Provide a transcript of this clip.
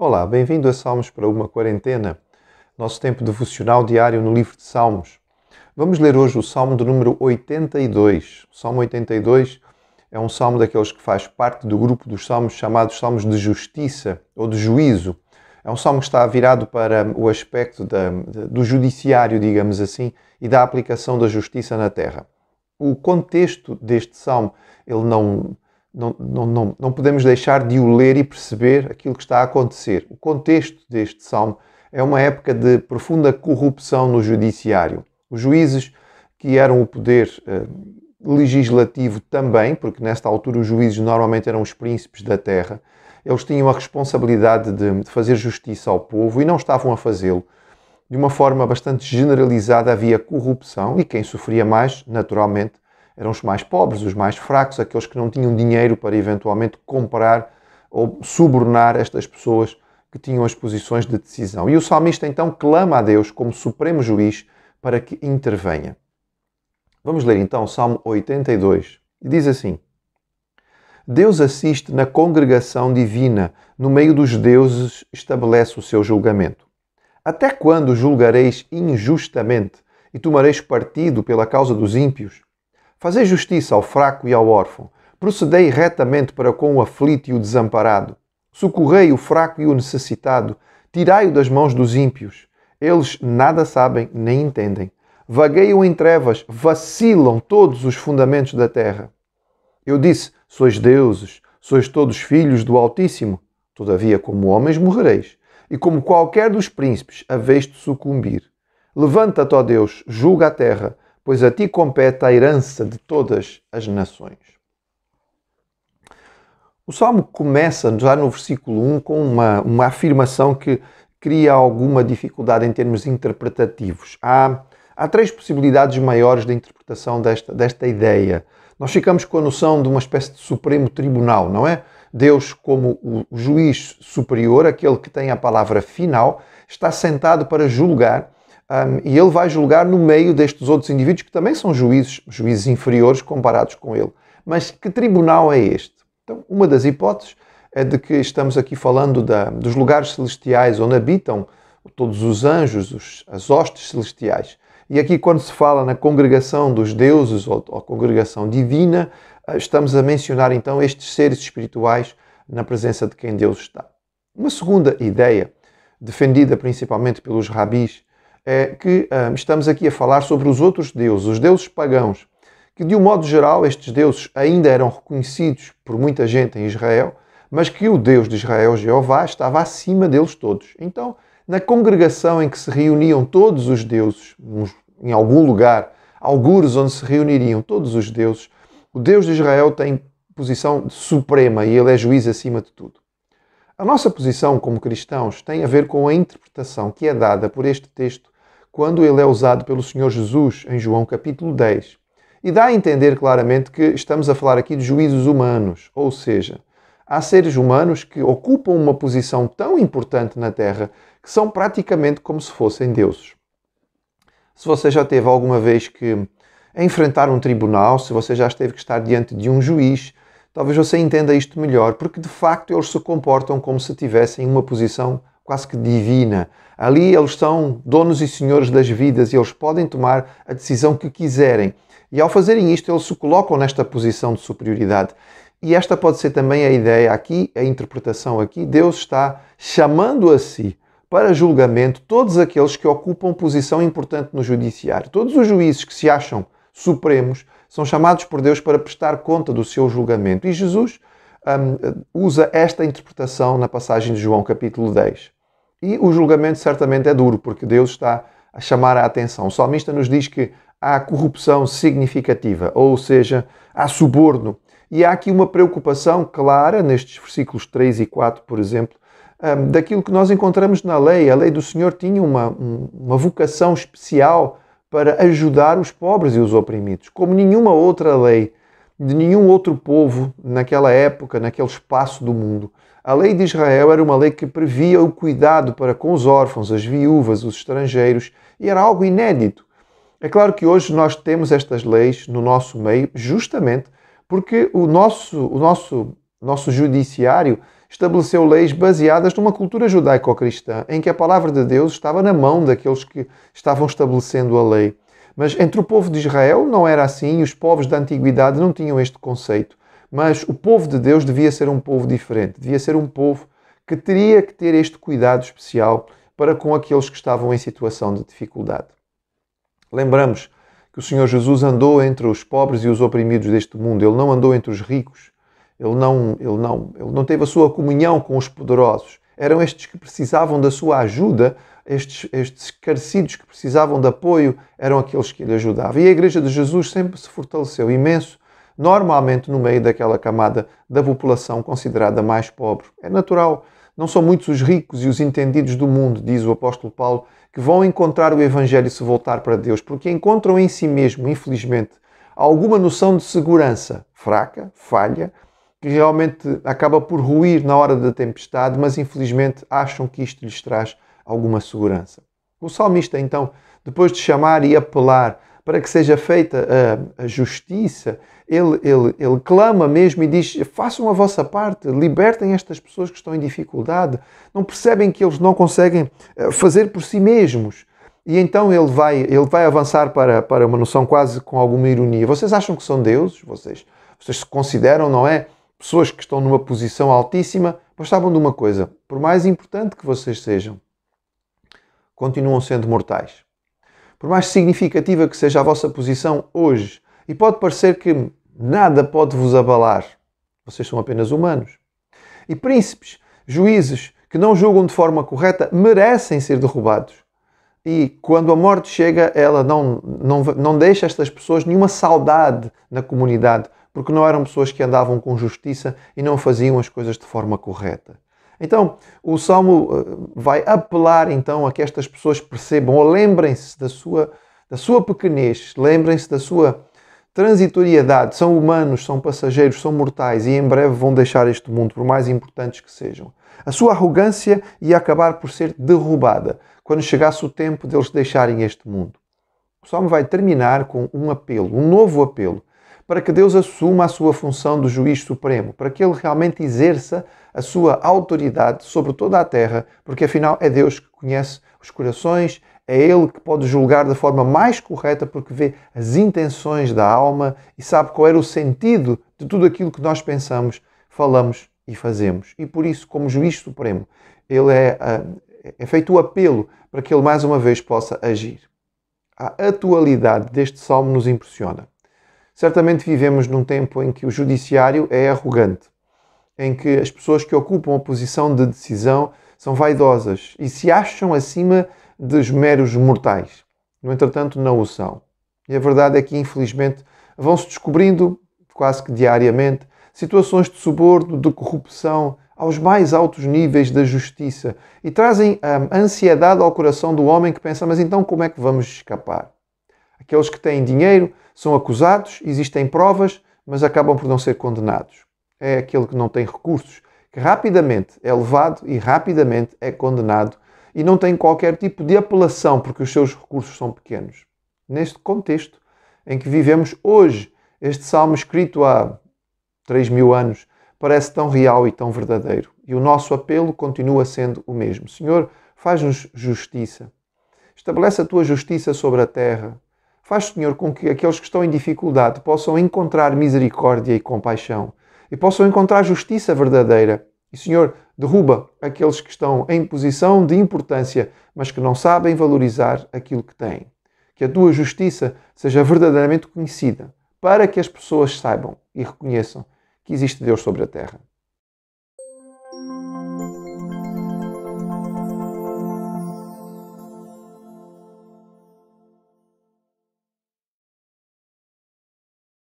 Olá, bem-vindo a Salmos para uma Quarentena, nosso tempo devocional diário no livro de Salmos. Vamos ler hoje o Salmo de número 82. O Salmo 82 é um salmo daqueles que faz parte do grupo dos salmos chamados Salmos de Justiça ou de Juízo. É um salmo que está virado para o aspecto do judiciário, digamos assim, e da aplicação da justiça na terra. O contexto deste salmo, ele não podemos deixar de o ler e perceber aquilo que está a acontecer. O contexto deste salmo é uma época de profunda corrupção no judiciário. Os juízes, que eram o poder legislativo também, porque nesta altura os juízes normalmente eram os príncipes da terra, eles tinham a responsabilidade de fazer justiça ao povo e não estavam a fazê-lo. De uma forma bastante generalizada havia corrupção e quem sofria mais, naturalmente, eram os mais pobres, os mais fracos, aqueles que não tinham dinheiro para eventualmente comprar ou subornar estas pessoas que tinham as posições de decisão. E o salmista então clama a Deus como supremo juiz para que intervenha. Vamos ler então o Salmo 82. E diz assim: Deus assiste na congregação divina, no meio dos deuses estabelece o seu julgamento. Até quando julgareis injustamente e tomareis partido pela causa dos ímpios? Fazei justiça ao fraco e ao órfão. Procedei retamente para com o aflito e o desamparado. Socorrei o fraco e o necessitado. Tirai-o das mãos dos ímpios. Eles nada sabem nem entendem. Vagueiam em trevas, vacilam todos os fundamentos da terra. Eu disse, sois deuses, sois todos filhos do Altíssimo. Todavia, como homens morrereis, e como qualquer dos príncipes, haveis de sucumbir. Levanta-te, ó Deus, julga a terra, pois a ti compete a herança de todas as nações. O Salmo começa já no versículo 1 com uma afirmação que cria alguma dificuldade em termos interpretativos. Há três possibilidades maiores de interpretação desta ideia. Nós ficamos com a noção de uma espécie de supremo tribunal, não é? Deus, como o juiz superior, aquele que tem a palavra final, está sentado para julgar. E ele vai julgar no meio destes outros indivíduos que também são juízes inferiores comparados com ele. Mas que tribunal é este? Então, uma das hipóteses é de que estamos aqui falando dos lugares celestiais onde habitam todos os anjos, as hostes celestiais. E aqui, quando se fala na congregação dos deuses ou congregação divina, estamos a mencionar então estes seres espirituais na presença de quem Deus está. Uma segunda ideia, defendida principalmente pelos rabis, é que estamos aqui a falar sobre os outros deuses, os deuses pagãos, que de um modo geral estes deuses ainda eram reconhecidos por muita gente em Israel, mas que o Deus de Israel, Jeová, estava acima deles todos. Então, na congregação em que se reuniam todos os deuses, em algum lugar, algures onde se reuniriam todos os deuses, o Deus de Israel tem posição suprema e ele é juiz acima de tudo. A nossa posição como cristãos tem a ver com a interpretação que é dada por este texto quando ele é usado pelo Senhor Jesus em João capítulo 10. E dá a entender claramente que estamos a falar aqui de juízos humanos, ou seja, há seres humanos que ocupam uma posição tão importante na Terra que são praticamente como se fossem deuses. Se você já teve alguma vez que enfrentar um tribunal, se você já esteve que estar diante de um juiz, talvez você entenda isto melhor, porque de facto eles se comportam como se tivessem uma posição quase que divina. Ali eles são donos e senhores das vidas e eles podem tomar a decisão que quiserem. E ao fazerem isto, eles se colocam nesta posição de superioridade. E esta pode ser também a ideia aqui, a interpretação aqui. Deus está chamando a si para julgamento todos aqueles que ocupam posição importante no judiciário. Todos os juízes que se acham supremos são chamados por Deus para prestar conta do seu julgamento. E Jesus usa esta interpretação na passagem de João capítulo 10. E o julgamento certamente é duro, porque Deus está a chamar a atenção. O salmista nos diz que há corrupção significativa, ou seja, há suborno. E há aqui uma preocupação clara, nestes versículos 3 e 4, por exemplo, daquilo que nós encontramos na lei. A lei do Senhor tinha uma vocação especial para ajudar os pobres e os oprimidos, como nenhuma outra lei de nenhum outro povo naquela época, naquele espaço do mundo. A lei de Israel era uma lei que previa o cuidado para com os órfãos, as viúvas, os estrangeiros, e era algo inédito. É claro que hoje nós temos estas leis no nosso meio justamente porque o nosso nosso judiciário estabeleceu leis baseadas numa cultura judaico-cristã, em que a palavra de Deus estava na mão daqueles que estavam estabelecendo a lei. Mas entre o povo de Israel não era assim, e os povos da antiguidade não tinham este conceito. Mas o povo de Deus devia ser um povo diferente, devia ser um povo que teria que ter este cuidado especial para com aqueles que estavam em situação de dificuldade. Lembramos que o Senhor Jesus andou entre os pobres e os oprimidos deste mundo. Ele não andou entre os ricos. Ele não teve a sua comunhão com os poderosos. Eram estes que precisavam da sua ajuda, estes carecidos que precisavam de apoio, eram aqueles que ele ajudava. E a Igreja de Jesus sempre se fortaleceu imenso, normalmente no meio daquela camada da população considerada mais pobre. É natural. Não são muitos os ricos e os entendidos do mundo, diz o apóstolo Paulo, que vão encontrar o Evangelho e se voltar para Deus, porque encontram em si mesmo, infelizmente, alguma noção de segurança fraca, falha, que realmente acaba por ruir na hora da tempestade, mas infelizmente acham que isto lhes traz alguma segurança. O salmista, então, depois de chamar e apelar para que seja feita a justiça, ele clama mesmo e diz: façam a vossa parte, libertem estas pessoas que estão em dificuldade. Não percebem que eles não conseguem fazer por si mesmos. E então ele vai avançar para uma noção quase com alguma ironia. Vocês acham que são deuses? Vocês se consideram, não é? Pessoas que estão numa posição altíssima, mas sabem de uma coisa: por mais importante que vocês sejam, continuam sendo mortais. Por mais significativa que seja a vossa posição hoje, e pode parecer que nada pode vos abalar, vocês são apenas humanos. E príncipes, juízes que não julgam de forma correta, merecem ser derrubados. E quando a morte chega, ela não deixa estas pessoas nenhuma saudade na comunidade, porque não eram pessoas que andavam com justiça e não faziam as coisas de forma correta. Então, o Salmo vai apelar então a que estas pessoas percebam, ou lembrem-se da sua pequenez, lembrem-se da sua transitoriedade. São humanos, são passageiros, são mortais e em breve vão deixar este mundo, por mais importantes que sejam. A sua arrogância ia acabar por ser derrubada quando chegasse o tempo deles deixarem este mundo. O Salmo vai terminar com um apelo, um novo apelo, para que Deus assuma a sua função de juiz supremo, para que Ele realmente exerça a sua autoridade sobre toda a terra, porque afinal é Deus que conhece os corações, é Ele que pode julgar da forma mais correta, porque vê as intenções da alma e sabe qual era o sentido de tudo aquilo que nós pensamos, falamos e fazemos. E por isso, como juiz supremo, Ele é feito o apelo para que Ele mais uma vez possa agir. A atualidade deste salmo nos impressiona. Certamente vivemos num tempo em que o judiciário é arrogante, em que as pessoas que ocupam a posição de decisão são vaidosas e se acham acima dos meros mortais. No entretanto, não o são. E a verdade é que, infelizmente, vão-se descobrindo, quase que diariamente, situações de suborno, de corrupção, aos mais altos níveis da justiça e trazem a ansiedade ao coração do homem que pensa: mas então como é que vamos escapar? Aqueles que têm dinheiro são acusados, existem provas, mas acabam por não ser condenados. É aquele que não tem recursos, que rapidamente é levado e rapidamente é condenado e não tem qualquer tipo de apelação porque os seus recursos são pequenos. Neste contexto em que vivemos hoje, este salmo escrito há 3.000 anos parece tão real e tão verdadeiro. E o nosso apelo continua sendo o mesmo. Senhor, faz-nos justiça. Estabelece a tua justiça sobre a terra. Faz, Senhor, com que aqueles que estão em dificuldade possam encontrar misericórdia e compaixão e possam encontrar justiça verdadeira. E, Senhor, derruba aqueles que estão em posição de importância, mas que não sabem valorizar aquilo que têm. Que a tua justiça seja verdadeiramente conhecida, para que as pessoas saibam e reconheçam que existe Deus sobre a terra.